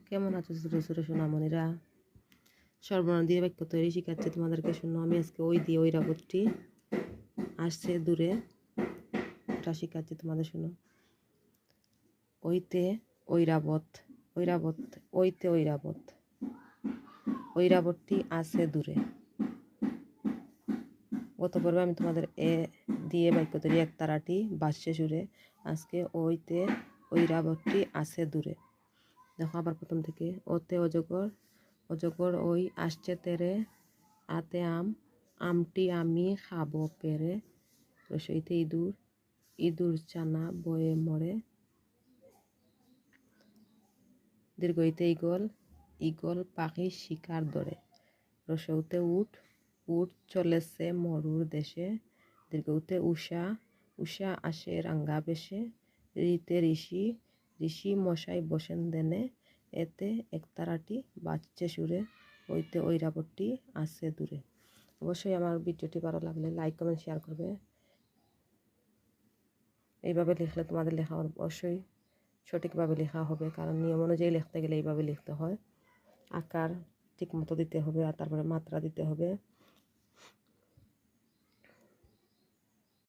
কেমন আছো ছোটো ছোটো সোনামণিরা? সর্বনাম দিয়ে বাক্য তৈরি শিখাচ্ছে তোমাদেরকে। শুনো, আমি আজকে ওই দিয়ে ঐরাবতটি আসছে দূরে, ওটা শিখাচ্ছি তোমাদের। শুনো, ওইতে ঐরাবত, ঐরাবত, ওইতে ঐরাবত, ঐরাবতটি আছে দূরে। গত পর্বে আমি তোমাদের এ দিয়ে বাক্য তৈরি এক তারাটি বাসছে সুরে। আজকে ওইতে ঐরাবতটি আছে দূরে। দেখো আবার প্রথম থেকে। ওতে অজগর, অজগর ওই আসছে তেরে, আতে আম, আমটি আমি খাবো পেরে, রসইতে ইঁদুর, ইঁদুর চানা বয়ে মরে, দীর্ঘইতে ঈগল, ঈগল পাখি শিকার ধরে, রসৌতে উট, উট চলেছে মরুর দেশে, দীর্ঘউতে উষা, উষা আসে রাঙ্গা বেশে, ঋতে ঋষি, ঋষি মশাই বসেন দেনে, এতে একতারাটি বাজছে সুরে, ওইতে ঐরাবতটি আছে দূরে। অবশ্যই আমার ভিডিওটি ভালো লাগলে লাইক কমেন্ট শেয়ার করবে। এইভাবে লিখলে তোমাদের লেখা অবশ্যই সঠিকভাবে লেখা হবে, কারণ নিয়ম অনুযায়ী লিখতে গেলে এইভাবে লিখতে হয়। আকার ঠিক মতো দিতে হবে, আর তারপরে মাত্রা দিতে হবে।